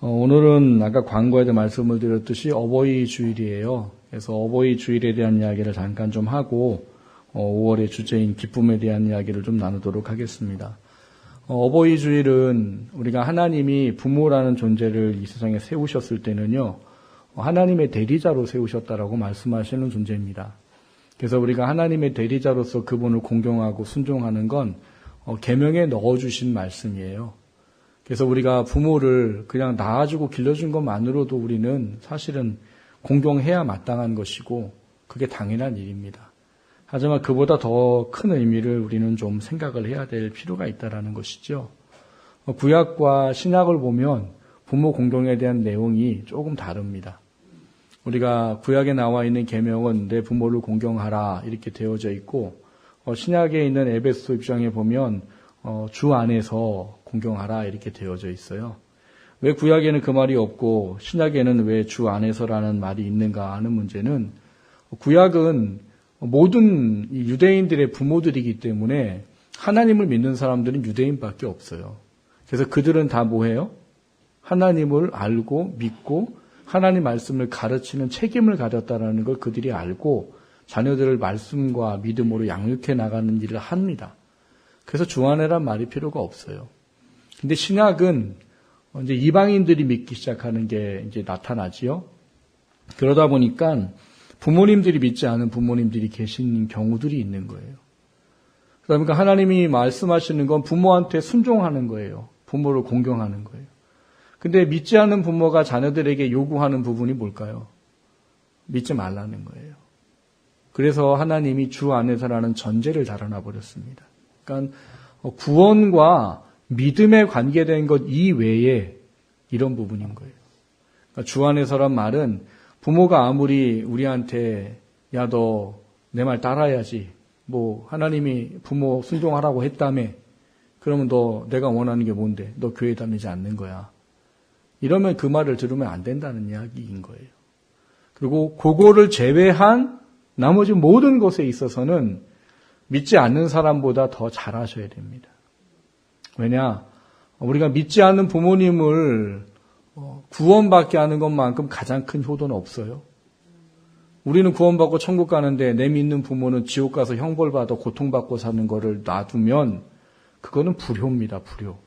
오늘은 아까 광고에도 말씀을 드렸듯이 어버이 주일이에요. 그래서 어버이 주일에 대한 이야기를 잠깐 좀 하고 5월의 주제인 기쁨에 대한 이야기를 좀 나누도록 하겠습니다. 어버이 주일은 우리가 하나님이 부모라는 존재를 이 세상에 세우셨을 때는요, 하나님의 대리자로 세우셨다라고 말씀하시는 존재입니다. 그래서 우리가 하나님의 대리자로서 그분을 공경하고 순종하는 건 계명에 넣어주신 말씀이에요. 그래서 우리가 부모를 그냥 낳아주고 길러준 것만으로도 우리는 사실은 공경해야 마땅한 것이고 그게 당연한 일입니다. 하지만 그보다 더 큰 의미를 우리는 좀 생각을 해야 될 필요가 있다는 것이죠. 구약과 신약을 보면 부모 공경에 대한 내용이 조금 다릅니다. 우리가 구약에 나와 있는 계명은 내 부모를 공경하라 이렇게 되어져 있고, 신약에 있는 에베소 6장에 보면 주 안에서 공경하라 이렇게 되어져 있어요. 왜 구약에는 그 말이 없고 신약에는 왜 주 안에서라는 말이 있는가 하는 문제는, 구약은 모든 유대인들의 부모들이기 때문에 하나님을 믿는 사람들은 유대인밖에 없어요. 그래서 그들은 다 뭐예요? 하나님을 알고 믿고 하나님 말씀을 가르치는 책임을 가졌다는 걸 그들이 알고 자녀들을 말씀과 믿음으로 양육해 나가는 일을 합니다. 그래서 주 안에란 말이 필요가 없어요. 근데 신약은 이제 이방인들이 믿기 시작하는 게 이제 나타나지요. 그러다 보니까 부모님들이 믿지 않은 부모님들이 계신 경우들이 있는 거예요. 그러니까 하나님이 말씀하시는 건 부모한테 순종하는 거예요. 부모를 공경하는 거예요. 근데 믿지 않는 부모가 자녀들에게 요구하는 부분이 뭘까요? 믿지 말라는 거예요. 그래서 하나님이 주 안에서라는 전제를 달아놔 버렸습니다. 그러니까 구원과 믿음에 관계된 것 이외에 이런 부분인 거예요. 그러니까 주 안에서란 말은 부모가 아무리 우리한테 야, 너 내 말 따라야지. 뭐 하나님이 부모 순종하라고 했다며. 그러면 너 내가 원하는 게 뭔데? 너 교회 다니지 않는 거야. 이러면 그 말을 들으면 안 된다는 이야기인 거예요. 그리고 그거를 제외한 나머지 모든 것에 있어서는 믿지 않는 사람보다 더 잘하셔야 됩니다. 왜냐? 우리가 믿지 않는 부모님을 구원받게 하는 것만큼 가장 큰 효도는 없어요. 우리는 구원받고 천국 가는데 내 믿는 부모는 지옥 가서 형벌받아 고통받고 사는 거를 놔두면 그거는 불효입니다. 불효.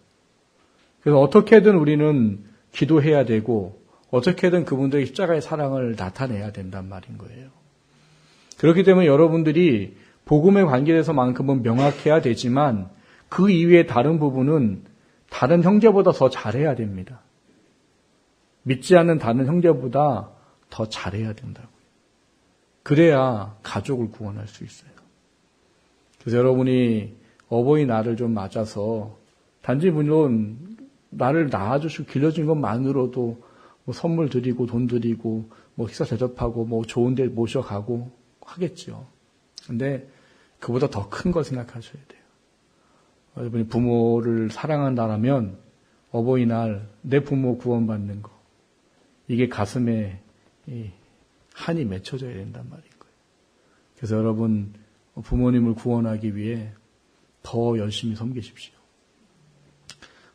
그래서 어떻게든 우리는 기도해야 되고 어떻게든 그분들의 십자가의 사랑을 나타내야 된단 말인 거예요. 그렇기 때문에 여러분들이 복음에 관계돼서만큼은 명확해야 되지만 그 이외의 다른 부분은 다른 형제보다 더 잘해야 됩니다. 믿지 않는 다른 형제보다 더 잘해야 된다고요. 그래야 가족을 구원할 수 있어요. 그래서 여러분이 어버이날을 좀 맞아서 단지 물론 나를 낳아주시고 길러준 것만으로도 뭐 선물 드리고 돈 드리고 뭐 식사 대접하고 뭐 좋은 데 모셔가고 하겠죠. 근데 그보다 더 큰 걸 생각하셔야 돼요. 여러분이 부모를 사랑한다라면 어버이날 내 부모 구원받는 거, 이게 가슴에 한이 맺혀져야 된단 말인 거예요. 그래서 여러분 부모님을 구원하기 위해 더 열심히 섬기십시오.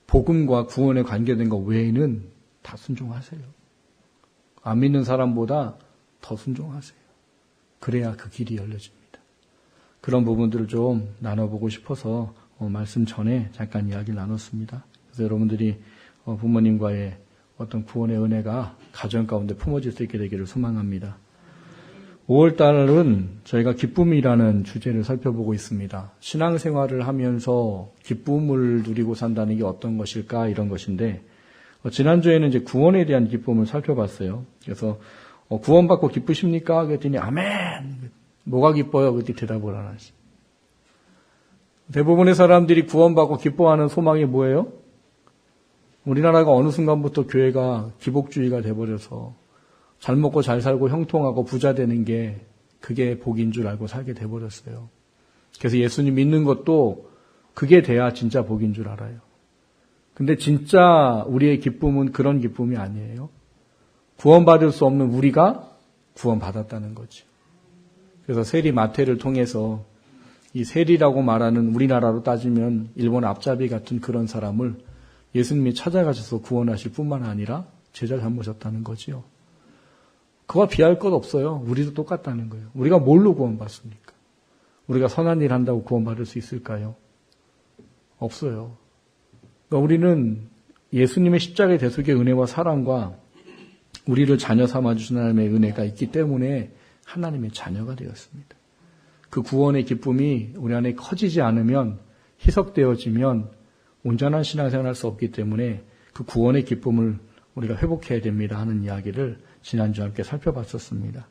복음과 구원에 관계된 것 외에는 다 순종하세요. 안 믿는 사람보다 더 순종하세요. 그래야 그 길이 열려집니다. 그런 부분들을 좀 나눠보고 싶어서 말씀 전에 잠깐 이야기를 나눴습니다. 그래서 여러분들이 부모님과의 어떤 구원의 은혜가 가정 가운데 품어질 수 있게 되기를 소망합니다. 5월달은 저희가 기쁨이라는 주제를 살펴보고 있습니다. 신앙생활을 하면서 기쁨을 누리고 산다는 게 어떤 것일까 이런 것인데, 지난주에는 이제 구원에 대한 기쁨을 살펴봤어요. 그래서 구원받고 기쁘십니까? 그랬더니 아멘. 뭐가 기뻐요? 그때 대답을 안 하시. 대부분의 사람들이 구원받고 기뻐하는 소망이 뭐예요? 우리나라가 어느 순간부터 교회가 기복주의가 돼버려서 잘 먹고 잘 살고 형통하고 부자 되는 게 그게 복인 줄 알고 살게 돼버렸어요. 그래서 예수님 믿는 것도 그게 돼야 진짜 복인 줄 알아요. 근데 진짜 우리의 기쁨은 그런 기쁨이 아니에요. 구원받을 수 없는 우리가 구원받았다는 거죠. 그래서 세리 마태를 통해서 이 세리라고 말하는 우리나라로 따지면 일본 앞잡이 같은 그런 사람을 예수님이 찾아가셔서 구원하실 뿐만 아니라 제자 삼으셨다는 거지요. 그와 비할 것 없어요. 우리도 똑같다는 거예요. 우리가 뭘로 구원받습니까? 우리가 선한 일 한다고 구원받을 수 있을까요? 없어요. 그러니까 우리는 예수님의 십자가의 대속의 은혜와 사랑과 우리를 자녀 삼아주신 하나님의 은혜가 있기 때문에 하나님의 자녀가 되었습니다. 그 구원의 기쁨이 우리 안에 커지지 않으면, 희석되어지면 온전한 신앙생활을 할 수 없기 때문에 그 구원의 기쁨을 우리가 회복해야 됩니다 하는 이야기를 지난주에 함께 살펴봤었습니다.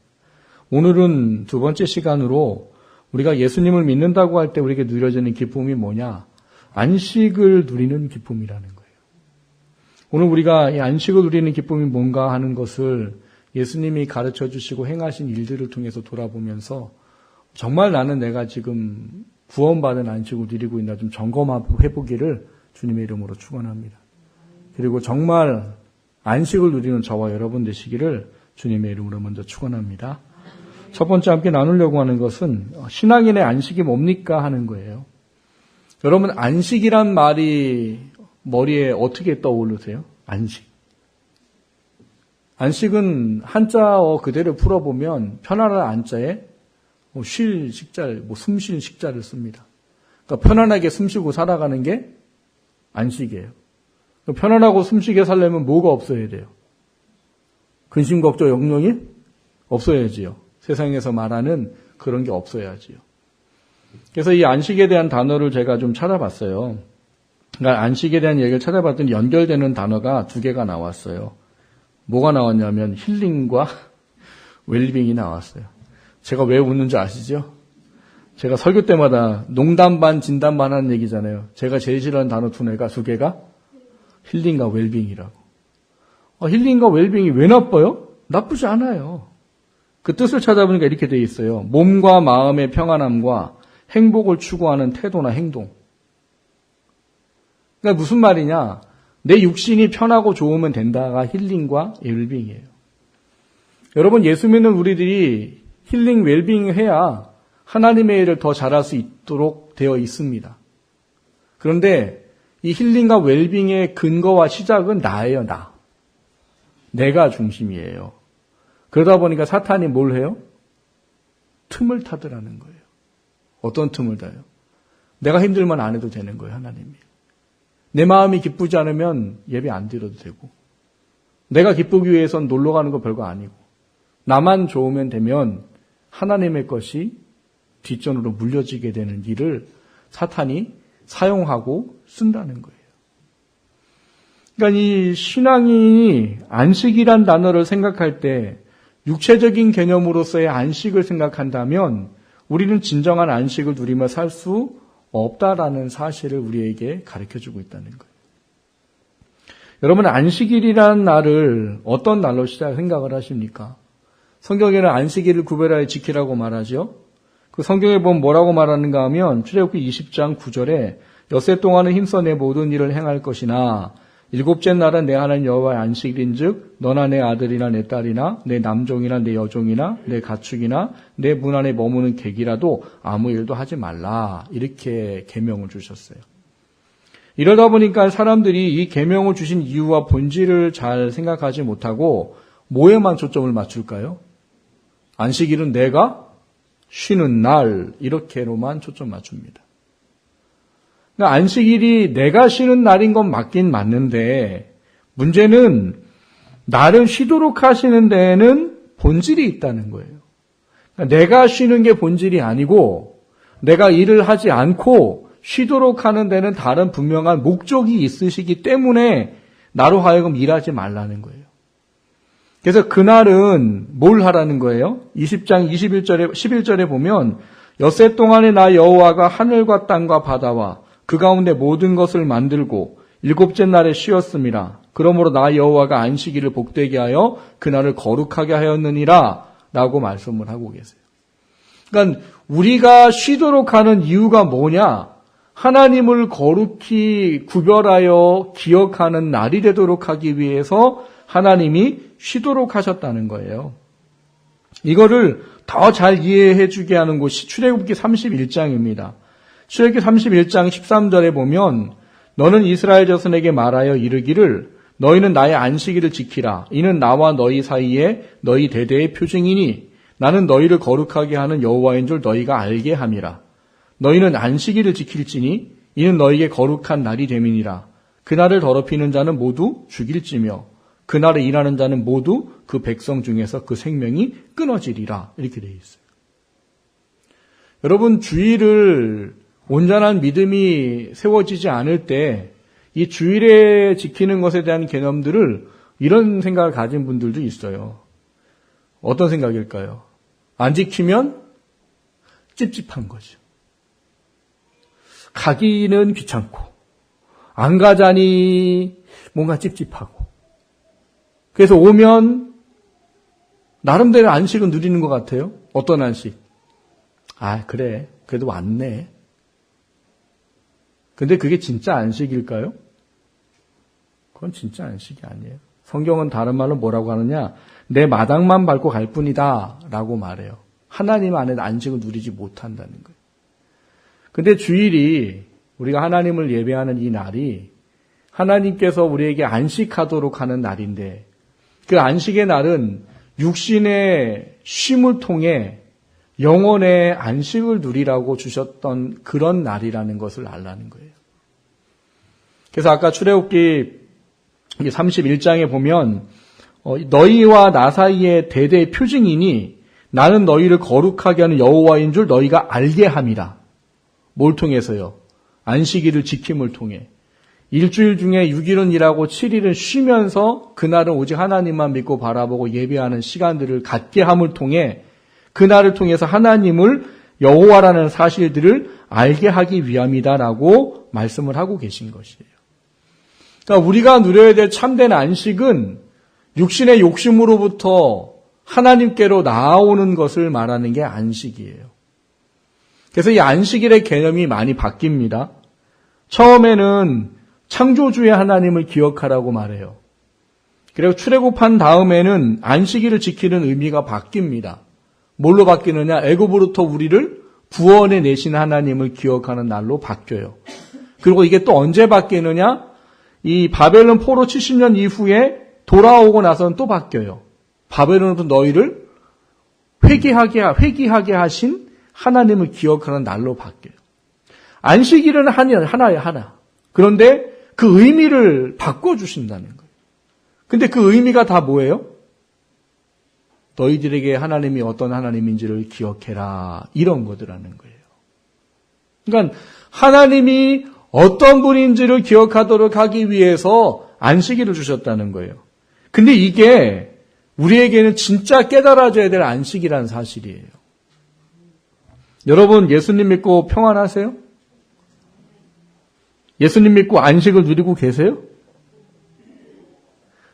오늘은 두 번째 시간으로 우리가 예수님을 믿는다고 할 때 우리에게 누려지는 기쁨이 뭐냐? 안식을 누리는 기쁨이라는 거예요. 오늘 우리가 이 안식을 누리는 기쁨이 뭔가 하는 것을 예수님이 가르쳐 주시고 행하신 일들을 통해서 돌아보면서 정말 나는 내가 지금 구원받은 안식을 누리고 있나 좀 점검해 보기를 주님의 이름으로 축원합니다. 그리고 정말 안식을 누리는 저와 여러분 되시기를 주님의 이름으로 먼저 축원합니다. 첫 번째 함께 나누려고 하는 것은 신앙인의 안식이 뭡니까 하는 거예요. 여러분, 안식이란 말이 머리에 어떻게 떠오르세요? 안식. 안식은 한자어 그대로 풀어보면 편안한 안자에 쉴 식자를, 숨 쉴 식자를 씁니다. 그러니까 편안하게 숨 쉬고 살아가는 게 안식이에요. 편안하고 숨쉬게 살려면 뭐가 없어야 돼요? 근심, 걱정, 염려이 없어야지요. 세상에서 말하는 그런 게 없어야지요. 그래서 이 안식에 대한 단어를 제가 좀 찾아봤어요. 그러니까 안식에 대한 얘기를 찾아봤더니 연결되는 단어가 두 개가 나왔어요. 뭐가 나왔냐면 힐링과 웰빙이 나왔어요. 제가 왜 웃는지 아시죠? 제가 설교 때마다 농담 반 진담 반 하는 얘기잖아요. 제가 제일 싫어하는 단어 두 개가 힐링과 웰빙이라고. 힐링과 웰빙이 왜 나빠요? 나쁘지 않아요. 그 뜻을 찾아보니까 이렇게 되어 있어요. 몸과 마음의 평안함과 행복을 추구하는 태도나 행동. 그러니까 무슨 말이냐? 내 육신이 편하고 좋으면 된다가 힐링과 웰빙이에요. 여러분, 예수 믿는 우리들이 힐링, 웰빙 해야 하나님의 일을 더 잘할 수 있도록 되어 있습니다. 그런데 이 힐링과 웰빙의 근거와 시작은 나예요, 나. 내가 중심이에요. 그러다 보니까 사탄이 뭘 해요? 틈을 타더라는 거예요. 어떤 틈을 타요? 내가 힘들면 안 해도 되는 거예요, 하나님이. 내 마음이 기쁘지 않으면 예배 안 드려도 되고, 내가 기쁘기 위해선 놀러 가는 거 별거 아니고, 나만 좋으면 되면 하나님의 것이 뒷전으로 물려지게 되는 일을 사탄이 사용하고 쓴다는 거예요. 그러니까 이 신앙이 안식이란 단어를 생각할 때 육체적인 개념으로서의 안식을 생각한다면 우리는 진정한 안식을 누리며 살 수 없다라는 사실을 우리에게 가르쳐주고 있다는 거예요. 여러분, 안식일이라는 날을 어떤 날로 생각을 하십니까? 성경에는 안식일을 구별하여 지키라고 말하죠. 그 성경에 보면 뭐라고 말하는가 하면 출애굽기 20장 9절에 엿새 동안은 힘써 내 모든 일을 행할 것이나 일곱째 날은 내 하나님 여호와의 안식일인즉 너나 내 아들이나 내 딸이나 내 남종이나 내 여종이나 내 가축이나 내 문 안에 머무는 객이라도 아무 일도 하지 말라. 이렇게 계명을 주셨어요. 이러다 보니까 사람들이 이 계명을 주신 이유와 본질을 잘 생각하지 못하고 뭐에만 초점을 맞출까요? 안식일은 내가 쉬는 날, 이렇게로만 초점 맞춥니다. 그러니까 안식일이 내가 쉬는 날인 건 맞긴 맞는데 문제는 나를 쉬도록 하시는 데에는 본질이 있다는 거예요. 그러니까 내가 쉬는 게 본질이 아니고 내가 일을 하지 않고 쉬도록 하는 데는 다른 분명한 목적이 있으시기 때문에 나로 하여금 일하지 말라는 거예요. 그래서 그날은 뭘 하라는 거예요? 20장 11절에 보면 엿새 동안에 나 여호와가 하늘과 땅과 바다와 그 가운데 모든 것을 만들고 일곱째 날에 쉬었습니다. 그러므로 나 여호와가 안식일을 복되게 하여 그날을 거룩하게 하였느니라 라고 말씀을 하고 계세요. 그러니까 우리가 쉬도록 하는 이유가 뭐냐? 하나님을 거룩히 구별하여 기억하는 날이 되도록 하기 위해서 하나님이 쉬도록 하셨다는 거예요. 이거를 더 잘 이해해 주게 하는 곳이 출애굽기 31장입니다. 출애굽기 31장 13절에 보면 너는 이스라엘 자손에게 말하여 이르기를 너희는 나의 안식일을 지키라. 이는 나와 너희 사이에 너희 대대의 표징이니 나는 너희를 거룩하게 하는 여호와인 줄 너희가 알게 함이라. 너희는 안식일을 지킬지니 이는 너희에게 거룩한 날이 됨이니라. 그날을 더럽히는 자는 모두 죽일지며 그날에 일하는 자는 모두 그 백성 중에서 그 생명이 끊어지리라. 이렇게 되어 있어요. 여러분, 주일을 온전한 믿음이 세워지지 않을 때 이 주일에 지키는 것에 대한 개념들을 이런 생각을 가진 분들도 있어요. 어떤 생각일까요? 안 지키면 찝찝한 거죠. 가기는 귀찮고 안 가자니 뭔가 찝찝하고 그래서 오면 나름대로 안식은 누리는 것 같아요. 어떤 안식? 아, 그래. 그래도 왔네. 근데 그게 진짜 안식일까요? 그건 진짜 안식이 아니에요. 성경은 다른 말로 뭐라고 하느냐? 내 마당만 밟고 갈 뿐이다 라고 말해요. 하나님 안에 안식을 누리지 못한다는 거예요. 근데 주일이 우리가 하나님을 예배하는 이 날이 하나님께서 우리에게 안식하도록 하는 날인데 그 안식의 날은 육신의 쉼을 통해 영혼의 안식을 누리라고 주셨던 그런 날이라는 것을 알라는 거예요. 그래서 아까 출애굽기 31장에 보면 너희와 나 사이에 대대의 표징이니 나는 너희를 거룩하게 하는 여호와인 줄 너희가 알게 함이라. 뭘 통해서요? 안식일을 지킴을 통해. 일주일 중에 6일은 일하고 7일은 쉬면서 그날은 오직 하나님만 믿고 바라보고 예배하는 시간들을 갖게 함을 통해 그날을 통해서 하나님을 여호와라는 사실들을 알게 하기 위함이다라고 말씀을 하고 계신 것이에요. 그러니까 우리가 누려야 될 참된 안식은 육신의 욕심으로부터 하나님께로 나아오는 것을 말하는 게 안식이에요. 그래서 이 안식일의 개념이 많이 바뀝니다. 처음에는 창조주의 하나님을 기억하라고 말해요. 그리고 출애굽한 다음에는 안식일을 지키는 의미가 바뀝니다. 뭘로 바뀌느냐? 애굽으로부터 우리를 구원해 내신 하나님을 기억하는 날로 바뀌어요. 그리고 이게 또 언제 바뀌느냐? 이 바벨론 포로 70년 이후에 돌아오고 나서는 또 바뀌어요. 바벨론으로부터 너희를 회개하게 하신 하나님을 기억하는 날로 바뀌어요. 안식일은 하나예요, 하나. 그런데 그 의미를 바꿔주신다는 거예요. 근데 그 의미가 다 뭐예요? 너희들에게 하나님이 어떤 하나님인지를 기억해라. 이런 거더라는 거예요. 그러니까 하나님이 어떤 분인지를 기억하도록 하기 위해서 안식일을 주셨다는 거예요. 근데 이게 우리에게는 진짜 깨달아져야 될 안식이라는 사실이에요. 여러분, 예수님 믿고 평안하세요? 예수님 믿고 안식을 누리고 계세요?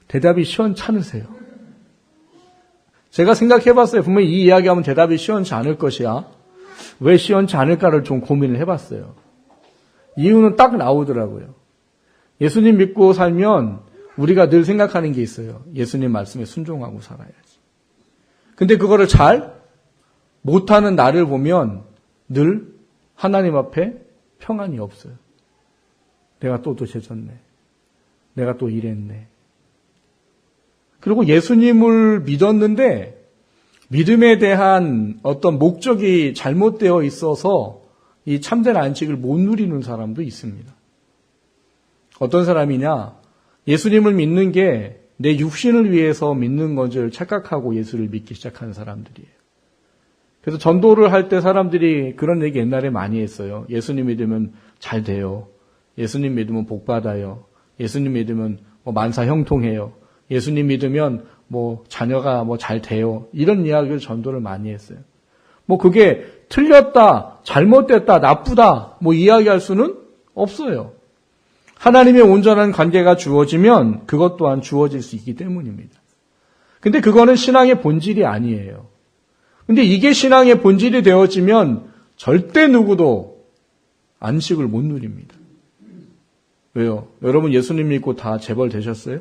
대답이 시원찮으세요. 제가 생각해봤어요. 분명히 이 이야기하면 대답이 시원치 않을 것이야. 왜 시원치 않을까를 좀 고민을 해봤어요. 이유는 딱 나오더라고요. 예수님 믿고 살면 우리가 늘 생각하는 게 있어요. 예수님 말씀에 순종하고 살아야지. 근데 그거를 잘 못하는 나를 보면 늘 하나님 앞에 평안이 없어요. 내가 또 죄졌네. 내가 또 이랬네. 그리고 예수님을 믿었는데 믿음에 대한 어떤 목적이 잘못되어 있어서 이 참된 안식을 못 누리는 사람도 있습니다. 어떤 사람이냐? 예수님을 믿는 게 내 육신을 위해서 믿는 것을 착각하고 예수를 믿기 시작한 사람들이에요. 그래서 전도를 할 때 사람들이 그런 얘기 옛날에 많이 했어요. 예수님 믿으면 잘 돼요. 예수님 믿으면 복 받아요. 예수님 믿으면 만사 형통해요. 예수님 믿으면 자녀가 잘 돼요. 이런 이야기를 전도를 많이 했어요. 그게 틀렸다, 잘못됐다, 나쁘다 이야기할 수는 없어요. 하나님의 온전한 관계가 주어지면 그것 또한 주어질 수 있기 때문입니다. 근데 그거는 신앙의 본질이 아니에요. 근데 이게 신앙의 본질이 되어지면 절대 누구도 안식을 못 누립니다. 왜요? 여러분 예수님 믿고 다 재벌 되셨어요?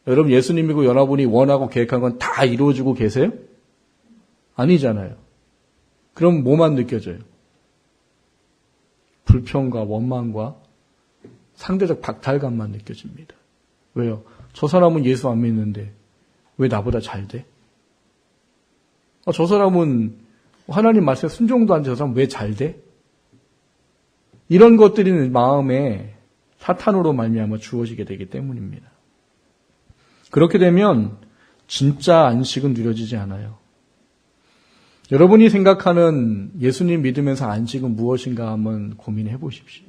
여러분 예수님 믿고 여러분이 원하고 계획한 건 다 이루어지고 계세요? 아니잖아요. 그럼 뭐만 느껴져요? 불평과 원망과 상대적 박탈감만 느껴집니다. 왜요? 저 사람은 예수 안 믿는데 왜 나보다 잘 돼? 저 사람은 하나님 말씀에 순종도 안 돼. 저 사람 왜 잘 돼? 이런 것들이 마음에 사탄으로 말미암아 주어지게 되기 때문입니다. 그렇게 되면 진짜 안식은 누려지지 않아요. 여러분이 생각하는 예수님 믿으면서 안식은 무엇인가 한번 고민해 보십시오.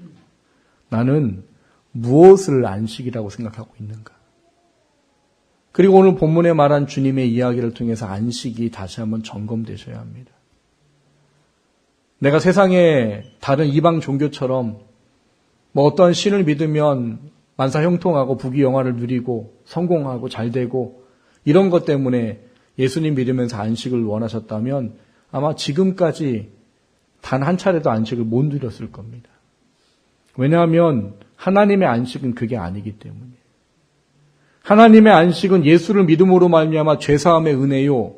나는 무엇을 안식이라고 생각하고 있는가? 그리고 오늘 본문에 말한 주님의 이야기를 통해서 안식이 다시 한번 점검되셔야 합니다. 내가 세상의 다른 이방 종교처럼 어떤 신을 믿으면 만사 형통하고 부귀영화를 누리고 성공하고 잘되고 이런 것 때문에 예수님 믿으면서 안식을 원하셨다면 아마 지금까지 단 한 차례도 안식을 못 누렸을 겁니다. 왜냐하면 하나님의 안식은 그게 아니기 때문이에요. 하나님의 안식은 예수를 믿음으로 말미암아 죄사함의 은혜요,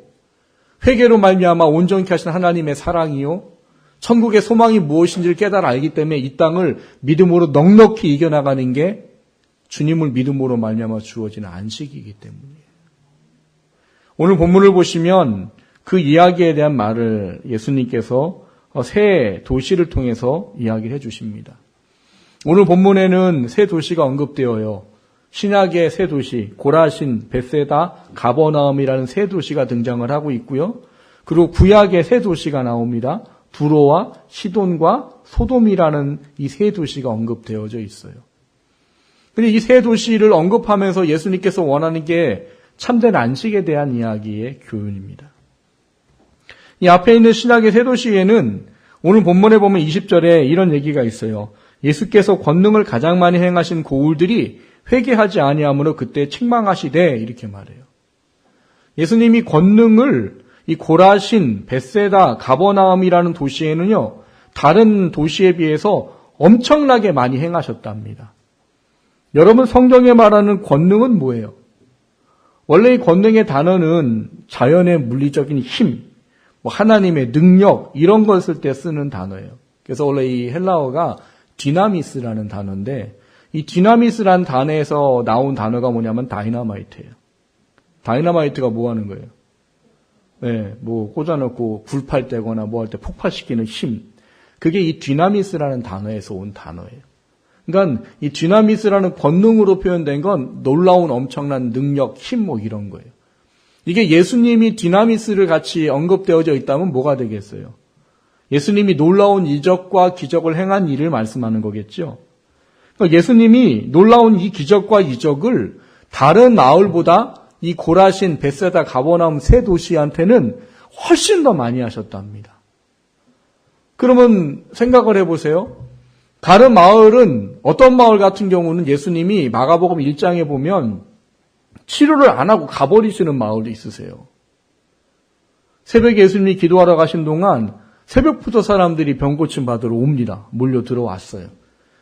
회개로 말미암아 온전케 하신 하나님의 사랑이요, 천국의 소망이 무엇인지를 깨달아 알기 때문에 이 땅을 믿음으로 넉넉히 이겨나가는 게 주님을 믿음으로 말미암아 주어지는 안식이기 때문이에요. 오늘 본문을 보시면 그 이야기에 대한 말을 예수님께서 세 도시를 통해서 이야기를 해주십니다. 오늘 본문에는 세 도시가 언급되어요. 신약의 세 도시, 고라신, 벳세다, 가버나움이라는 세 도시가 등장을 하고 있고요. 그리고 구약의 세 도시가 나옵니다. 두로와 시돈과 소돔이라는 이 세 도시가 언급되어져 있어요. 근데 이 세 도시를 언급하면서 예수님께서 원하는 게 참된 안식에 대한 이야기의 교훈입니다. 이 앞에 있는 신약의 세 도시에는 오늘 본문에 보면 20절에 이런 얘기가 있어요. 예수께서 권능을 가장 많이 행하신 고울들이 회개하지 아니하므로 그때 책망하시되 이렇게 말해요. 예수님이 권능을 이 고라신, 벳세다, 가버나움이라는 도시에는요, 다른 도시에 비해서 엄청나게 많이 행하셨답니다. 여러분, 성경에 말하는 권능은 뭐예요? 원래 이 권능의 단어는 자연의 물리적인 힘, 하나님의 능력 이런 걸 쓸 때 쓰는 단어예요. 그래서 원래 이 헬라어가 디나미스라는 단어인데 이 디나미스라는 단어에서 나온 단어가 뭐냐면 다이너마이트예요. 다이너마이트가 뭐 하는 거예요? 네, 꽂아놓고 불팔 때거나 뭐 할 때 폭발시키는 힘. 그게 이 디나미스라는 단어에서 온 단어예요. 그러니까 이 디나미스라는 권능으로 표현된 건 놀라운 엄청난 능력, 힘 이런 거예요. 이게 예수님이 디나미스를 같이 언급되어져 있다면 뭐가 되겠어요? 예수님이 놀라운 이적과 기적을 행한 일을 말씀하는 거겠죠. 그러니까 예수님이 놀라운 이 기적과 이적을 다른 마을보다 이 고라신, 벳세다, 가버나움 세 도시한테는 훨씬 더 많이 하셨답니다. 그러면 생각을 해보세요. 다른 마을은 어떤 마을 같은 경우는 예수님이 마가복음 1장에 보면 치료를 안 하고 가버리시는 마을도 있으세요. 새벽에 예수님이 기도하러 가신 동안 새벽부터 사람들이 병 고침 받으러 옵니다. 몰려 들어왔어요.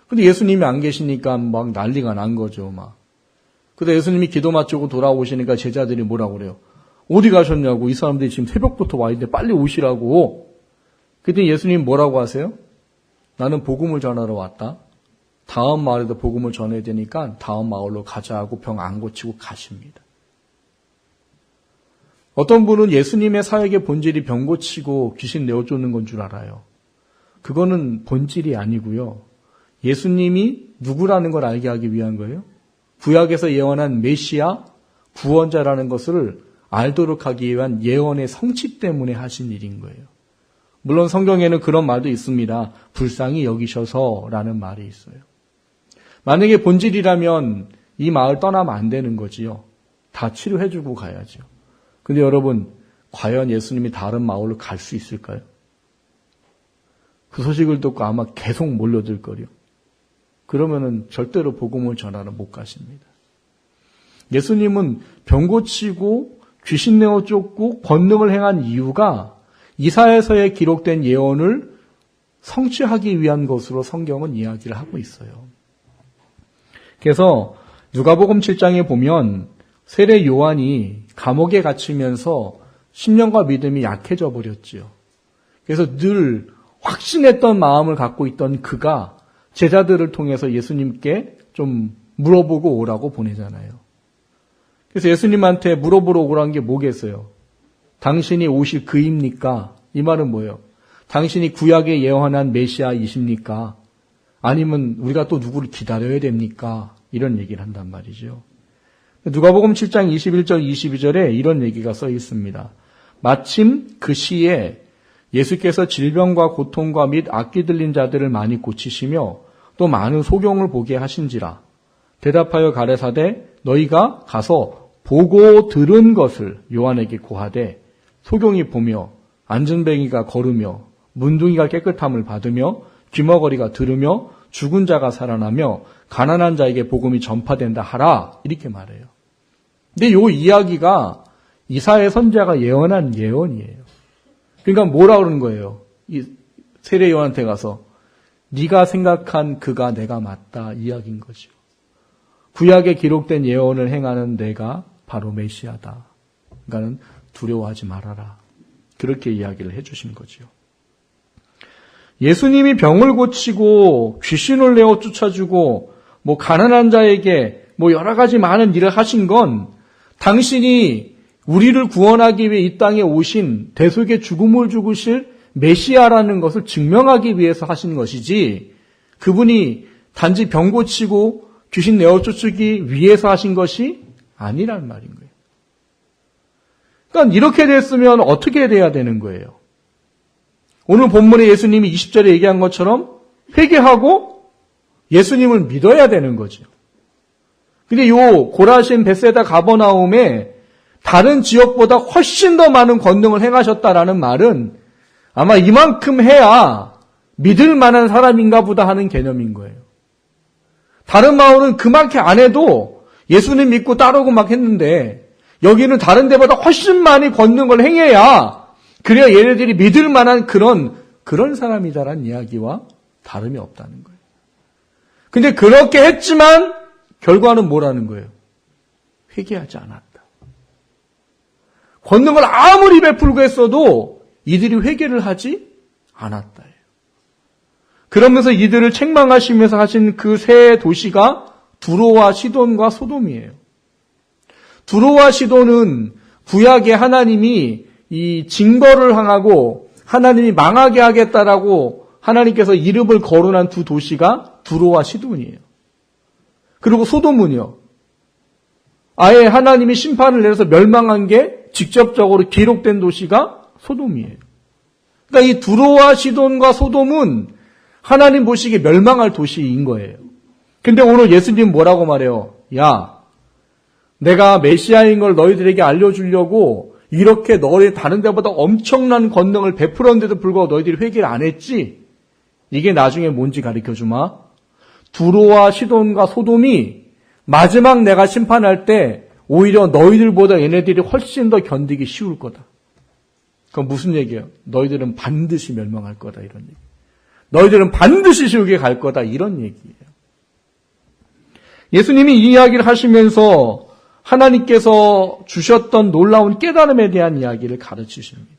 근데 예수님이 안 계시니까 막 난리가 난 거죠, 막. 근데 예수님이 기도 마치고 돌아오시니까 제자들이 뭐라고 그래요? 어디 가셨냐고, 이 사람들이 지금 새벽부터 와 있는데 빨리 오시라고. 그때 예수님 뭐라고 하세요? 나는 복음을 전하러 왔다. 다음 마을에도 복음을 전해야 되니까 다음 마을로 가자 하고 병 안 고치고 가십니다. 어떤 분은 예수님의 사역의 본질이 병 고치고 귀신 내어쫓는 건 줄 알아요. 그거는 본질이 아니고요. 예수님이 누구라는 걸 알게 하기 위한 거예요. 구약에서 예언한 메시아, 구원자라는 것을 알도록 하기 위한 예언의 성취 때문에 하신 일인 거예요. 물론 성경에는 그런 말도 있습니다. 불쌍히 여기셔서라는 말이 있어요. 만약에 본질이라면 이 마을 떠나면 안 되는 거지요. 다 치료해주고 가야죠. 근데 여러분, 과연 예수님이 다른 마을로 갈 수 있을까요? 그 소식을 듣고 아마 계속 몰려들 거요. 그러면은 절대로 복음을 전하러 못 가십니다. 예수님은 병 고치고 귀신 내어 쫓고 권능을 행한 이유가 이사야서에 기록된 예언을 성취하기 위한 것으로 성경은 이야기를 하고 있어요. 그래서 누가복음 7장에 보면 세례 요한이 감옥에 갇히면서 신령과 믿음이 약해져 버렸지요. 그래서 늘 확신했던 마음을 갖고 있던 그가 제자들을 통해서 예수님께 좀 물어보고 오라고 보내잖아요. 그래서 예수님한테 물어보러 오라는 게 뭐겠어요? 당신이 오실 그입니까? 이 말은 뭐예요? 당신이 구약에 예언한 메시아이십니까? 아니면 우리가 또 누구를 기다려야 됩니까? 이런 얘기를 한단 말이죠. 누가복음 7장 21절 22절에 이런 얘기가 써 있습니다. 마침 그 시에 예수께서 질병과 고통과 및 악기 들린 자들을 많이 고치시며 또 많은 소경을 보게 하신지라. 대답하여 가라사대 너희가 가서 보고 들은 것을 요한에게 고하되 소경이 보며 안전뱅이가 걸으며 문둥이가 깨끗함을 받으며 귀머거리가 들으며 죽은 자가 살아나며 가난한 자에게 복음이 전파된다 하라 이렇게 말해요. 근데 이 이야기가 이사야 선지자가 예언한 예언이에요. 그러니까 뭐라 그러는 거예요? 이 세례 요한한테 가서 네가 생각한 그가 내가 맞다 이야기인 거죠. 구약에 기록된 예언을 행하는 내가 바로 메시아다. 그러니까는 두려워하지 말아라. 그렇게 이야기를 해주신 거죠. 예수님이 병을 고치고 귀신을 내어 쫓아주고 뭐 가난한 자에게 뭐 여러 가지 많은 일을 하신 건 당신이 우리를 구원하기 위해 이 땅에 오신 대속의 죽음을 죽으실 메시아라는 것을 증명하기 위해서 하신 것이지 그분이 단지 병 고치고 귀신 내어 쫓기 위해서 하신 것이 아니란 말인 거예요. 그러니까 이렇게 됐으면 어떻게 돼야 되는 거예요? 오늘 본문에 예수님이 20절에 얘기한 것처럼 회개하고 예수님을 믿어야 되는 거죠. 근데 요 고라신 벳세다 가버나움에 다른 지역보다 훨씬 더 많은 권능을 행하셨다라는 말은 아마 이만큼 해야 믿을 만한 사람인가 보다 하는 개념인 거예요. 다른 마을은 그만큼 안 해도 예수님 믿고 따르고 막 했는데 여기는 다른 데보다 훨씬 많이 권능을 행해야 그래야 얘네들이 믿을 만한 그런 사람이다라는 이야기와 다름이 없다는 거예요. 근데 그렇게 했지만 결과는 뭐라는 거예요? 회개하지 않았다. 권능을 아무리 베풀고 했어도 이들이 회개를 하지 않았다. 그러면서 이들을 책망하시면서 하신 그 세 도시가 두로와 시돈과 소돔이에요. 두로와 시돈은 구약에 하나님이 이 징벌을 당하고 하나님이 망하게 하겠다라고 하나님께서 이름을 거론한 두 도시가 두로와 시돈이에요. 그리고 소돔은요. 아예 하나님이 심판을 내려서 멸망한 게 직접적으로 기록된 도시가 소돔이에요. 그러니까 이 두로와 시돈과 소돔은 하나님 보시기에 멸망할 도시인 거예요. 근데 오늘 예수님 뭐라고 말해요? 야, 내가 메시아인 걸 너희들에게 알려주려고 이렇게 너희 다른 데보다 엄청난 권능을 베풀었는데도 불구하고 너희들이 회개를 안 했지? 이게 나중에 뭔지 가르쳐주마. 두로와 시돈과 소돔이 마지막 내가 심판할 때 오히려 너희들보다 얘네들이 훨씬 더 견디기 쉬울 거다. 그건 무슨 얘기예요? 너희들은 반드시 멸망할 거다 이런 얘기. 너희들은 반드시 지옥에 갈 거다 이런 얘기예요. 예수님이 이 이야기를 하시면서 하나님께서 주셨던 놀라운 깨달음에 대한 이야기를 가르치십니다.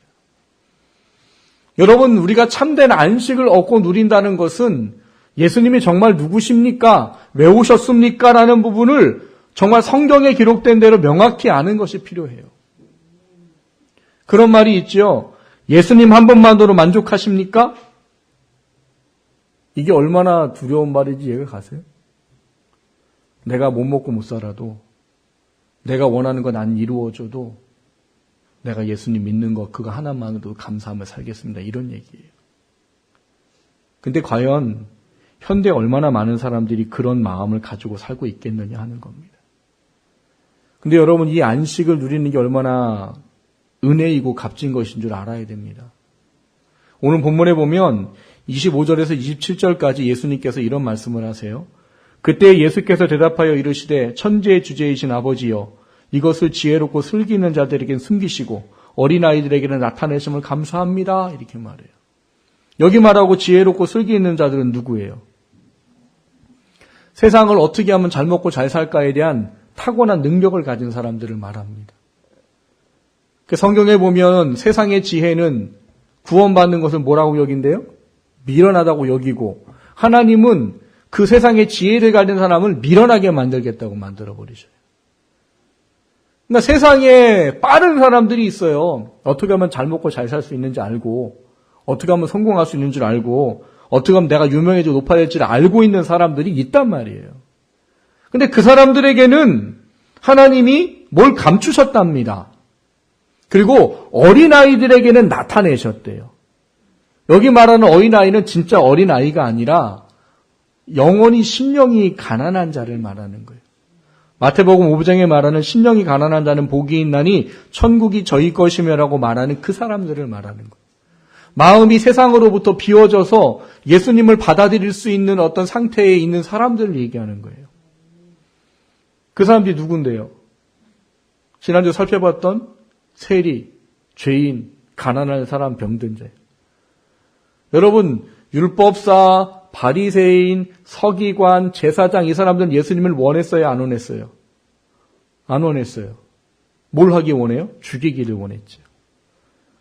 여러분, 우리가 참된 안식을 얻고 누린다는 것은 예수님이 정말 누구십니까? 왜 오셨습니까? 라는 부분을 정말 성경에 기록된 대로 명확히 아는 것이 필요해요. 그런 말이 있죠. 예수님 한 번만으로 만족하십니까? 이게 얼마나 두려운 말인지 이해가 가세요? 내가 못 먹고 못 살아도 내가 원하는 건 안 이루어져도 내가 예수님 믿는 것 그거 하나만으로도 감사하며 살겠습니다. 이런 얘기예요. 근데 과연 현대에 얼마나 많은 사람들이 그런 마음을 가지고 살고 있겠느냐 하는 겁니다. 근데 여러분 이 안식을 누리는 게 얼마나 은혜이고 값진 것인 줄 알아야 됩니다. 오늘 본문에 보면 25절에서 27절까지 예수님께서 이런 말씀을 하세요. 그때 예수께서 대답하여 이르시되 천지의 주제이신 아버지여 이것을 지혜롭고 슬기 있는 자들에게는 숨기시고 어린아이들에게는 나타내심을 감사합니다. 이렇게 말해요. 여기 말하고 지혜롭고 슬기 있는 자들은 누구예요? 세상을 어떻게 하면 잘 먹고 잘 살까에 대한 타고난 능력을 가진 사람들을 말합니다. 그 성경에 보면 세상의 지혜는 구원받는 것을 뭐라고 여긴대요? 미련하다고 여기고 하나님은 그 세상의 지혜를 가진 사람을 미련하게 만들겠다고 만들어버리셔요. 그러니까 세상에 빠른 사람들이 있어요. 어떻게 하면 잘 먹고 잘 살 수 있는지 알고, 어떻게 하면 성공할 수 있는 줄 알고, 어떻게 하면 내가 유명해지고 높아질지를 알고 있는 사람들이 있단 말이에요. 근데 그 사람들에게는 하나님이 뭘 감추셨답니다. 그리고 어린아이들에게는 나타내셨대요. 여기 말하는 어린아이는 진짜 어린아이가 아니라 영원히 심령이 가난한 자를 말하는 거예요. 마태복음 5장에 말하는 심령이 가난한 자는 복이 있나니 천국이 저희 것이며라고 말하는 그 사람들을 말하는 거예요. 마음이 세상으로부터 비워져서 예수님을 받아들일 수 있는 어떤 상태에 있는 사람들을 얘기하는 거예요. 그 사람들이 누군데요? 지난주 살펴봤던 세리, 죄인, 가난한 사람, 병든 자. 여러분, 율법사, 바리새인, 서기관, 제사장 이 사람들은 예수님을 원했어요, 안 원했어요? 안 원했어요. 뭘 하기 원해요? 죽이기를 원했죠.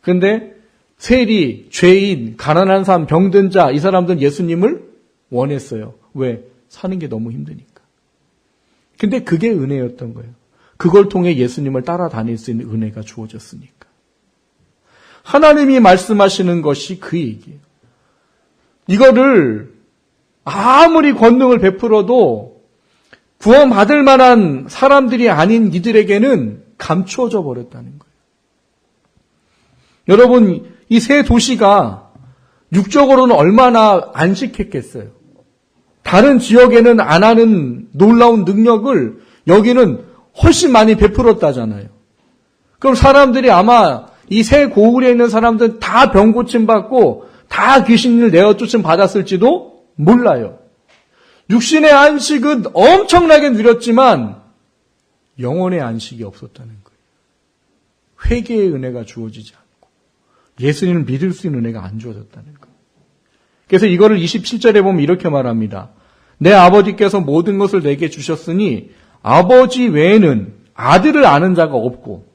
그런데 세리, 죄인, 가난한 사람, 병든 자 이 사람들은 예수님을 원했어요. 왜? 사는 게 너무 힘드니까. 근데 그게 은혜였던 거예요. 그걸 통해 예수님을 따라다닐 수 있는 은혜가 주어졌으니까. 하나님이 말씀하시는 것이 그 얘기예요. 이거를 아무리 권능을 베풀어도 구원받을 만한 사람들이 아닌 이들에게는 감추어져 버렸다는 거예요. 여러분, 이 세 도시가 육적으로는 얼마나 안식했겠어요. 다른 지역에는 안 하는 놀라운 능력을 여기는 훨씬 많이 베풀었다잖아요. 그럼 사람들이 아마 이 새 고을에 있는 사람들은 다 병 고침 받고 다 귀신을 내어쫓음 받았을지도 몰라요. 육신의 안식은 엄청나게 누렸지만 영혼의 안식이 없었다는 거예요. 회개의 은혜가 주어지지 않고 예수님을 믿을 수 있는 은혜가 안 주어졌다는 거예요. 그래서 이거를 27절에 보면 이렇게 말합니다. 내 아버지께서 모든 것을 내게 주셨으니 아버지 외에는 아들을 아는 자가 없고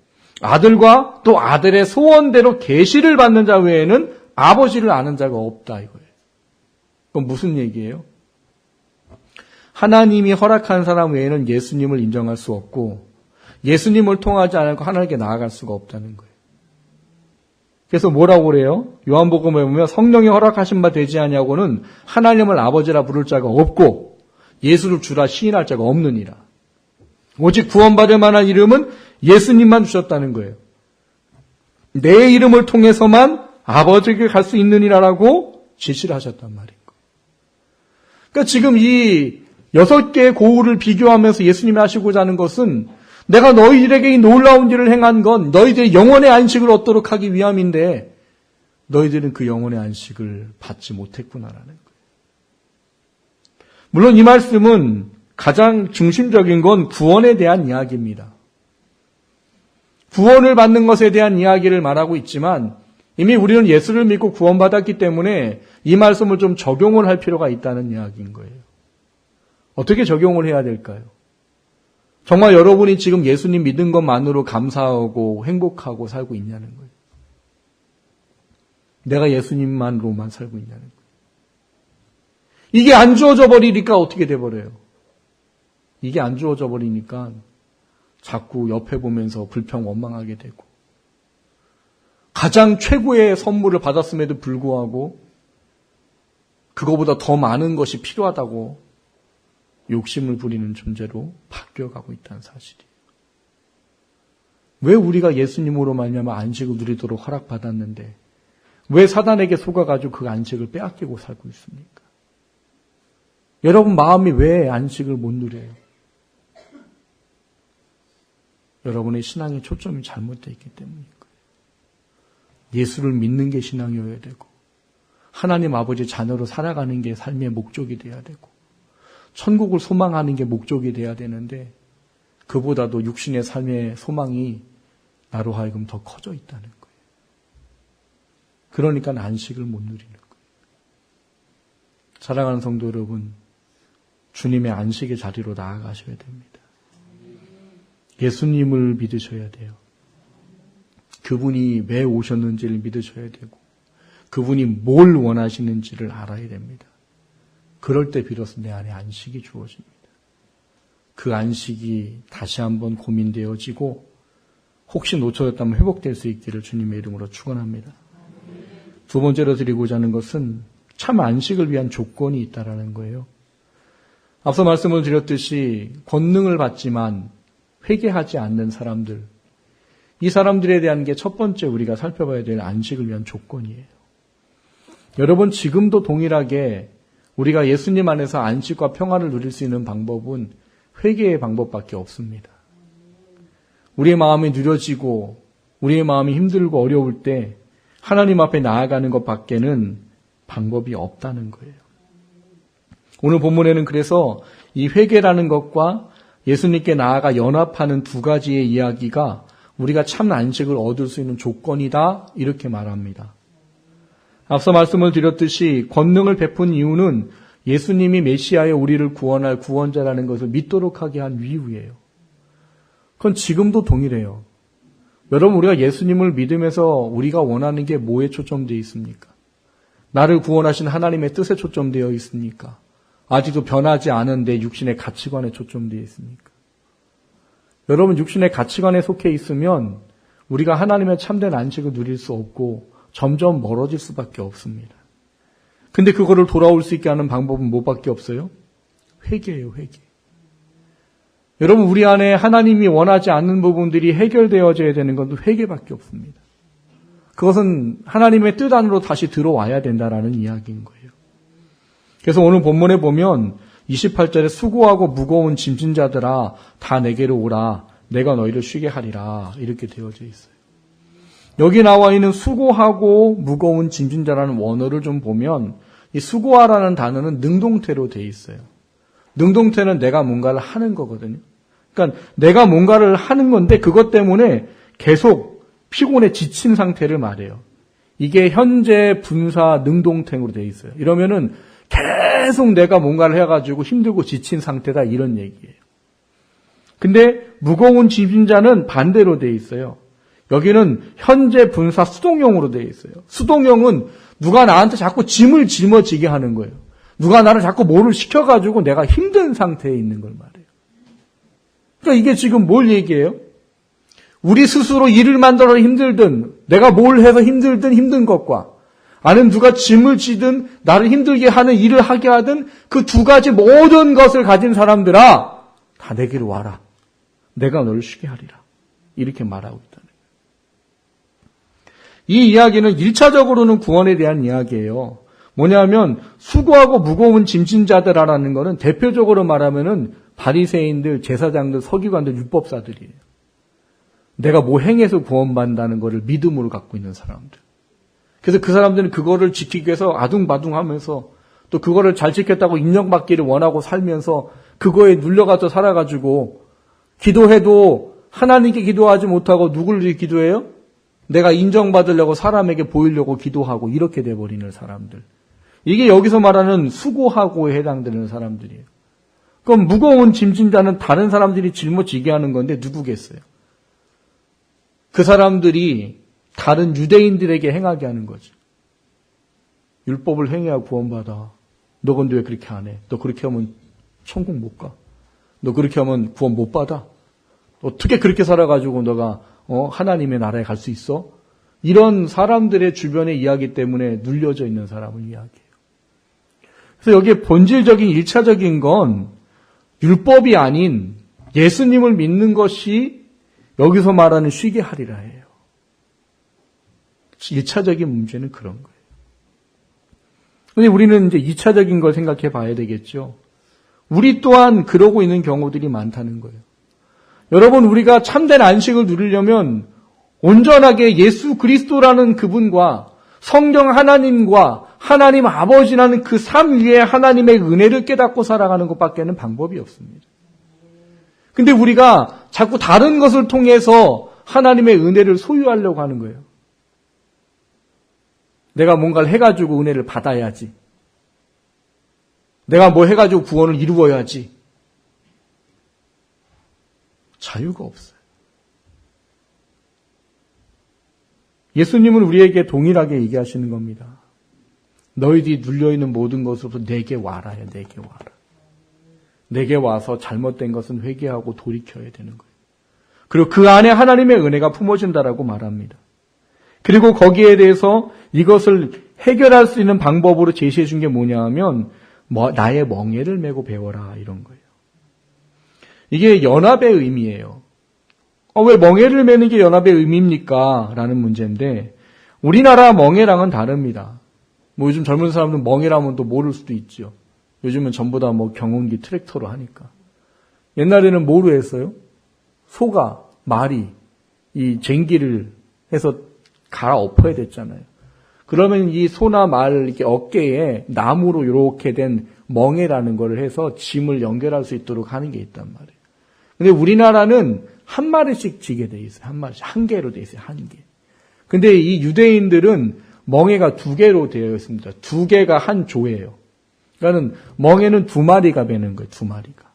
아들과 또 아들의 소원대로 계시를 받는 자 외에는 아버지를 아는 자가 없다 이거예요. 그건 무슨 얘기예요? 하나님이 허락한 사람 외에는 예수님을 인정할 수 없고 예수님을 통하지 않고 하나님께 나아갈 수가 없다는 거예요. 그래서 뭐라고 그래요? 요한복음에 보면 성령이 허락하신 바 되지 아니하고는 하나님을 아버지라 부를 자가 없고 예수를 주라 시인할 자가 없느니라. 오직 구원받을 만한 이름은 예수님만 주셨다는 거예요. 내 이름을 통해서만 아버지에게 갈 수 있느니라라고 지시를 하셨단 말인 거예요. 그러니까 지금 이 6개의 고울을 비교하면서 예수님이 하시고자 하는 것은 내가 너희들에게 이 놀라운 일을 행한 건 너희들의 영혼의 안식을 얻도록 하기 위함인데 너희들은 그 영혼의 안식을 받지 못했구나라는 거예요. 물론 이 말씀은 가장 중심적인 건 구원에 대한 이야기입니다. 구원을 받는 것에 대한 이야기를 말하고 있지만 이미 우리는 예수를 믿고 구원받았기 때문에 이 말씀을 좀 적용을 할 필요가 있다는 이야기인 거예요. 어떻게 적용을 해야 될까요? 정말 여러분이 지금 예수님 믿은 것만으로 감사하고 행복하고 살고 있냐는 거예요. 내가 예수님만으로만 살고 있냐는 거예요. 이게 안 주어져 버리니까 어떻게 돼버려요? 이게 안 주어져 버리니까 자꾸 옆에 보면서 불평 원망하게 되고 가장 최고의 선물을 받았음에도 불구하고 그거보다 더 많은 것이 필요하다고 욕심을 부리는 존재로 바뀌어가고 있다는 사실이에요. 왜 우리가 예수님으로 말미암아 안식을 누리도록 허락받았는데 왜 사단에게 속아가지고 그 안식을 빼앗기고 살고 있습니까? 여러분 마음이 왜 안식을 못 누려요? 여러분의 신앙의 초점이 잘못되어 있기 때문인 거예요. 예수를 믿는 게 신앙이어야 되고 하나님 아버지 자녀로 살아가는 게 삶의 목적이 돼야 되고 천국을 소망하는 게 목적이 돼야 되는데 그보다도 육신의 삶의 소망이 나로 하여금 더 커져 있다는 거예요. 그러니까 안식을 못 누리는 거예요. 사랑하는 성도 여러분, 주님의 안식의 자리로 나아가셔야 됩니다. 예수님을 믿으셔야 돼요. 그분이 왜 오셨는지를 믿으셔야 되고 그분이 뭘 원하시는지를 알아야 됩니다. 그럴 때 비로소 내 안에 안식이 주어집니다. 그 안식이 다시 한번 고민되어지고 혹시 놓쳐졌다면 회복될 수 있기를 주님의 이름으로 축원합니다. 두 번째로 드리고자 하는 것은 참 안식을 위한 조건이 있다라는 거예요. 앞서 말씀을 드렸듯이 권능을 받지만 회개하지 않는 사람들, 이 사람들에 대한 게 첫 번째 우리가 살펴봐야 될 안식을 위한 조건이에요. 여러분, 지금도 동일하게 우리가 예수님 안에서 안식과 평안을 누릴 수 있는 방법은 회개의 방법밖에 없습니다. 우리의 마음이 느려지고 우리의 마음이 힘들고 어려울 때 하나님 앞에 나아가는 것밖에는 방법이 없다는 거예요. 오늘 본문에는 그래서 이 회개라는 것과 예수님께 나아가 연합하는 두 가지의 이야기가 우리가 참 안식을 얻을 수 있는 조건이다, 이렇게 말합니다. 앞서 말씀을 드렸듯이 권능을 베푼 이유는 예수님이 메시아의 우리를 구원할 구원자라는 것을 믿도록 하게 한 이유예요. 그건 지금도 동일해요. 여러분, 우리가 예수님을 믿으면서 우리가 원하는 게 뭐에 초점되어 있습니까? 나를 구원하신 하나님의 뜻에 초점되어 있습니까? 아직도 변하지 않은 내 육신의 가치관에 초점되어 있습니까? 여러분, 육신의 가치관에 속해 있으면 우리가 하나님의 참된 안식을 누릴 수 없고 점점 멀어질 수밖에 없습니다. 근데 그거를 돌아올 수 있게 하는 방법은 뭐밖에 없어요? 회개예요, 회개. 여러분, 우리 안에 하나님이 원하지 않는 부분들이 해결되어져야 되는 건 회개밖에 없습니다. 그것은 하나님의 뜻 안으로 다시 들어와야 된다라는 이야기인 거예요. 그래서 오늘 본문에 보면 28절에 수고하고 무거운 짐진 자들아 다 내게로 오라 내가 너희를 쉬게 하리라 이렇게 되어져 있어요. 여기 나와 있는 수고하고 무거운 짐진 자라는 원어를 좀 보면 이 수고하라는 단어는 능동태로 되어 있어요. 능동태는 내가 뭔가를 하는 거거든요. 그러니까 내가 뭔가를 하는 건데 그것 때문에 계속 피곤해 지친 상태를 말해요. 이게 현재 분사 능동태로 되어 있어요. 이러면은 계속 내가 뭔가를 해가지고 힘들고 지친 상태다 이런 얘기예요. 근데 무거운 짐진 자는 반대로 되어 있어요. 여기는 현재 분사 수동형으로 되어 있어요. 수동형은 누가 나한테 자꾸 짐을 짊어지게 하는 거예요. 누가 나를 자꾸 뭐를 시켜가지고 내가 힘든 상태에 있는 걸 말해요. 그러니까 이게 지금 뭘 얘기해요? 우리 스스로 일을 만들어 힘들든 내가 뭘 해서 힘들든 힘든 것과 아니면 누가 짐을 지든 나를 힘들게 하는 일을 하게 하든 그 두 가지 모든 것을 가진 사람들아 다 내게로 와라. 내가 너를 쉬게 하리라. 이렇게 말하고 있다는 거예요. 이 이야기는 1차적으로는 구원에 대한 이야기예요. 뭐냐면 수고하고 무거운 짐진 자들이라는 것은 대표적으로 말하면은 바리새인들, 제사장들, 서기관들, 율법사들이에요. 내가 뭐 행해서 구원받는다는 것을 믿음으로 갖고 있는 사람들. 그래서 그 사람들은 그거를 지키기 위해서 아둥바둥하면서 또 그거를 잘 지켰다고 인정받기를 원하고 살면서 그거에 눌려가서 살아가지고 기도해도 하나님께 기도하지 못하고 누구를 기도해요? 내가 인정받으려고 사람에게 보이려고 기도하고 이렇게 돼버리는 사람들. 이게 여기서 말하는 수고하고에 해당되는 사람들이에요. 그럼 무거운 짐진 자는 다른 사람들이 짊어지게 하는 건데 누구겠어요? 그 사람들이 다른 유대인들에게 행하게 하는 거죠. 율법을 행해야 구원받아. 너 근데 왜 그렇게 안 해? 너 그렇게 하면 천국 못 가. 너 그렇게 하면 구원 못 받아. 어떻게 그렇게 살아가지고 너가 하나님의 나라에 갈 수 있어? 이런 사람들의 주변의 이야기 때문에 눌려져 있는 사람을 이야기해요. 그래서 여기에 본질적인 1차적인 건 율법이 아닌 예수님을 믿는 것이 여기서 말하는 쉬게 하리라 해요. 1차적인 문제는 그런 거예요. 근데 우리는 이제 2차적인 걸 생각해 봐야 되겠죠. 우리 또한 그러고 있는 경우들이 많다는 거예요. 여러분, 우리가 참된 안식을 누리려면 온전하게 예수 그리스도라는 그분과 성령 하나님과 하나님 아버지라는 그 삼위의 하나님의 은혜를 깨닫고 살아가는 것밖에는 방법이 없습니다. 근데 우리가 자꾸 다른 것을 통해서 하나님의 은혜를 소유하려고 하는 거예요. 내가 뭔가를 해가지고 은혜를 받아야지. 내가 뭐 해가지고 구원을 이루어야지. 자유가 없어요. 예수님은 우리에게 동일하게 얘기하시는 겁니다. 너희들이 눌려있는 모든 것으로부터 내게 와라요. 내게 와라. 내게 와서 잘못된 것은 회개하고 돌이켜야 되는 거예요. 그리고 그 안에 하나님의 은혜가 품어진다라고 말합니다. 그리고 거기에 대해서 이것을 해결할 수 있는 방법으로 제시해 준 게 뭐냐 하면 나의 멍에를 메고 배워라 이런 거예요. 이게 연합의 의미예요. 왜 멍에를 메는 게 연합의 의미입니까? 라는 문제인데 우리나라 멍에랑은 다릅니다. 요즘 젊은 사람들은 멍에라면 또 모를 수도 있죠. 요즘은 전부 다 경운기 트랙터로 하니까. 옛날에는 뭐로 했어요? 소가, 말이 이 쟁기를 해서 갈아엎어야 됐잖아요. 그러면 이 소나 말 이렇게 어깨에 나무로 이렇게 된 멍에라는 걸 해서 짐을 연결할 수 있도록 하는 게 있단 말이에요. 근데 우리나라는 한 마리씩 지게 돼 있어요. 한 마리씩. 한 개로 돼 있어요. 한 개. 근데 이 유대인들은 멍에가 2개로 되어 있습니다. 2개가 한 조예요. 그러니까 멍에는 2마리가 베는 거예요. 2마리가.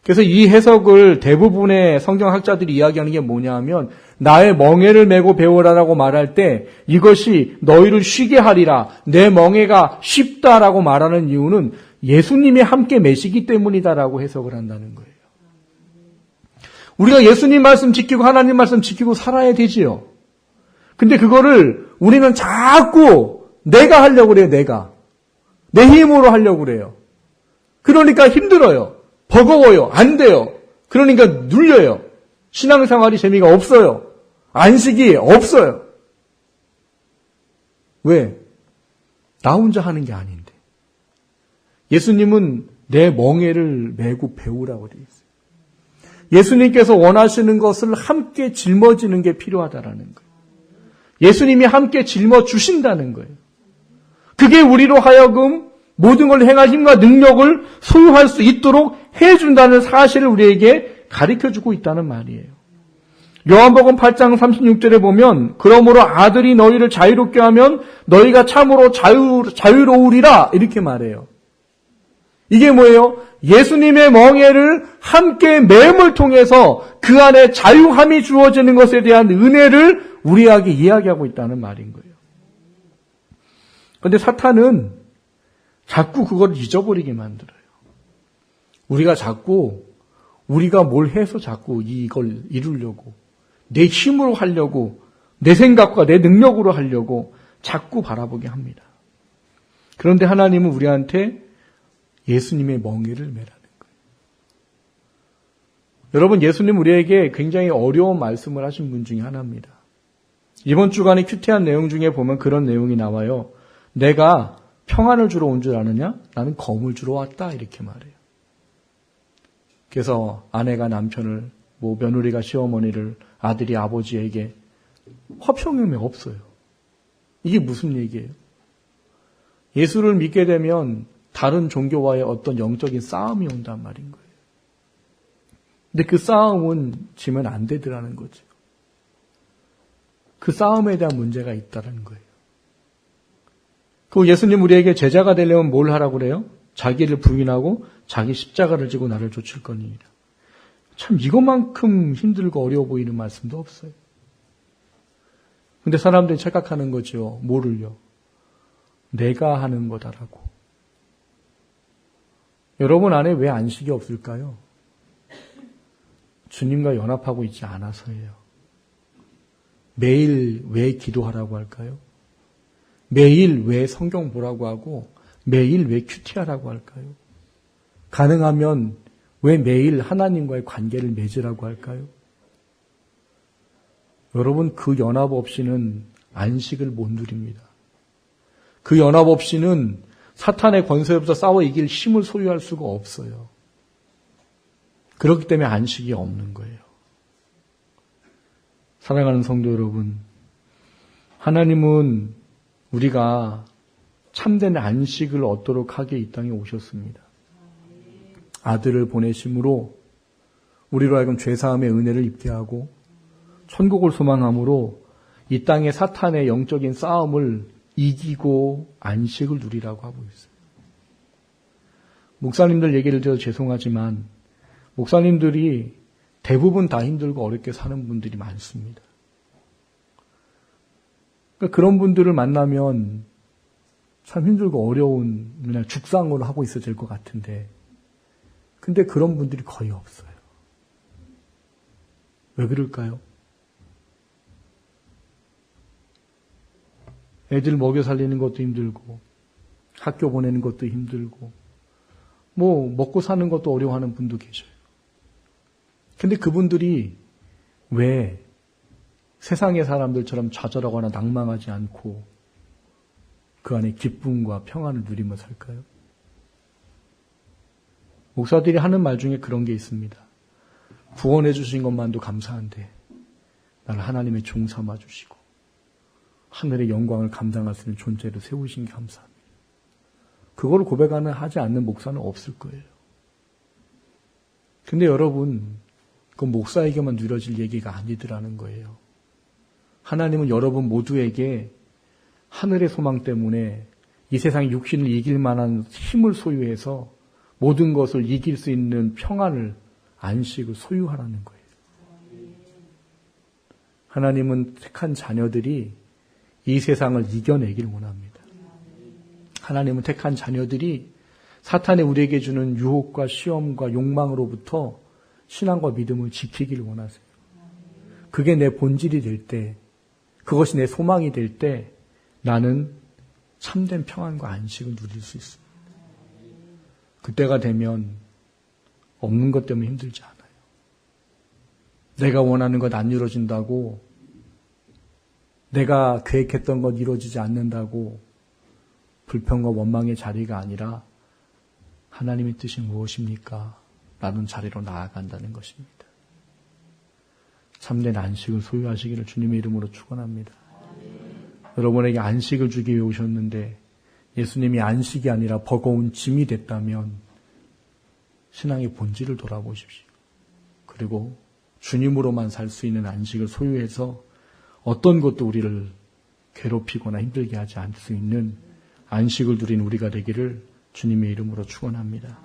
그래서 이 해석을 대부분의 성경학자들이 이야기하는 게 뭐냐면 나의 멍에를 메고 배우라라고 말할 때 이것이 너희를 쉬게 하리라. 내 멍에가 쉽다라고 말하는 이유는 예수님이 함께 메시기 때문이다라고 해석을 한다는 거예요. 우리가 예수님 말씀 지키고 하나님 말씀 지키고 살아야 되지요. 근데 그거를 우리는 자꾸 내가 하려고 그래요. 내가. 내 힘으로 하려고 그래요. 그러니까 힘들어요. 버거워요. 안 돼요. 그러니까 눌려요. 신앙생활이 재미가 없어요. 안식이 없어요. 왜? 나 혼자 하는 게 아닌데. 예수님은 내 멍에를 메고 배우라고 되어 있어요. 예수님께서 원하시는 것을 함께 짊어지는 게 필요하다라는 거예요. 예수님이 함께 짊어주신다는 거예요. 그게 우리로 하여금 모든 걸 행할 힘과 능력을 소유할 수 있도록 해준다는 사실을 우리에게 가르쳐주고 있다는 말이에요. 요한복음 8장 36절에 보면 그러므로 아들이 너희를 자유롭게 하면 너희가 참으로 자유로우리라 이렇게 말해요. 이게 뭐예요? 예수님의 멍에를 함께 맴을 통해서 그 안에 자유함이 주어지는 것에 대한 은혜를 우리에게 이야기하고 있다는 말인 거예요. 그런데 사탄은 자꾸 그걸 잊어버리게 만들어요. 우리가 자꾸 우리가 뭘 해서 자꾸 이걸 이루려고 내 힘으로 하려고 내 생각과 내 능력으로 하려고 자꾸 바라보게 합니다. 그런데 하나님은 우리한테 예수님의 멍에를 매라는 거예요. 여러분, 예수님 우리에게 굉장히 어려운 말씀을 하신 분 중에 하나입니다. 이번 주간에 큐티한 내용 중에 보면 그런 내용이 나와요. 내가 평안을 주러 온 줄 아느냐? 나는 검을 주러 왔다 이렇게 말해요. 그래서 아내가 남편을, 며느리가 시어머니를, 아들이 아버지에게 화평음이 없어요. 이게 무슨 얘기예요? 예수를 믿게 되면 다른 종교와의 어떤 영적인 싸움이 온단 말인 거예요. 근데 그 싸움은 지면 안 되더라는 거죠. 그 싸움에 대한 문제가 있다는 거예요. 그 예수님 우리에게 제자가 되려면 뭘 하라고 그래요? 자기를 부인하고 자기 십자가를 지고 나를 좇을 거니라. 참 이것만큼 힘들고 어려워 보이는 말씀도 없어요. 근데 사람들이 착각하는 거죠. 뭐를요? 내가 하는 거다라고. 여러분 안에 왜 안식이 없을까요? 주님과 연합하고 있지 않아서예요. 매일 왜 기도하라고 할까요? 매일 왜 성경 보라고 하고 매일 왜 큐티하라고 할까요? 가능하면 왜 매일 하나님과의 관계를 맺으라고 할까요? 여러분 그 연합 없이는 안식을 못 누립니다. 그 연합 없이는 사탄의 권세로부터 싸워 이길 힘을 소유할 수가 없어요. 그렇기 때문에 안식이 없는 거예요. 사랑하는 성도 여러분, 하나님은 우리가 참된 안식을 얻도록 하게 이 땅에 오셨습니다. 아들을 보내심으로 우리로 하여금 죄사함의 은혜를 입게 하고 천국을 소망함으로 이 땅의 사탄의 영적인 싸움을 이기고 안식을 누리라고 하고 있어요. 목사님들 얘기를 들어서 죄송하지만 목사님들이 대부분 다 힘들고 어렵게 사는 분들이 많습니다. 그러니까 그런 분들을 만나면 참 힘들고 어려운 그냥 죽상으로 하고 있어야 될 것 같은데 근데 그런 분들이 거의 없어요. 왜 그럴까요? 애들 먹여 살리는 것도 힘들고 학교 보내는 것도 힘들고 뭐 먹고 사는 것도 어려워하는 분도 계셔요. 근데 그분들이 왜 세상의 사람들처럼 좌절하거나 낭망하지 않고 그 안에 기쁨과 평안을 누리며 살까요? 목사들이 하는 말 중에 그런 게 있습니다. 구원해 주신 것만도 감사한데 나를 하나님의 종 삼아 주시고 하늘의 영광을 감당할 수 있는 존재로 세우신 게 감사합니다. 그걸 고백하는 하지 않는 목사는 없을 거예요. 근데 여러분, 그건 목사에게만 누려질 얘기가 아니더라는 거예요. 하나님은 여러분 모두에게 하늘의 소망 때문에 이 세상의 육신을 이길 만한 힘을 소유해서 모든 것을 이길 수 있는 평안을, 안식을 소유하라는 거예요. 하나님은 택한 자녀들이 이 세상을 이겨내길 원합니다. 하나님은 택한 자녀들이 사탄이 우리에게 주는 유혹과 시험과 욕망으로부터 신앙과 믿음을 지키길 원하세요. 그게 내 본질이 될 때, 그것이 내 소망이 될 때 나는 참된 평안과 안식을 누릴 수 있습니다. 그때가 되면 없는 것 때문에 힘들지 않아요. 내가 원하는 것 안 이루어진다고, 내가 계획했던 것 이루어지지 않는다고 불평과 원망의 자리가 아니라 하나님의 뜻이 무엇입니까? 라는 자리로 나아간다는 것입니다. 참된 안식을 소유하시기를 주님의 이름으로 축원합니다. 여러분에게 안식을 주기 위해 오셨는데 예수님이 안식이 아니라 버거운 짐이 됐다면 신앙의 본질을 돌아보십시오. 그리고 주님으로만 살 수 있는 안식을 소유해서 어떤 것도 우리를 괴롭히거나 힘들게 하지 않을 수 있는 안식을 누린 우리가 되기를 주님의 이름으로 축원합니다.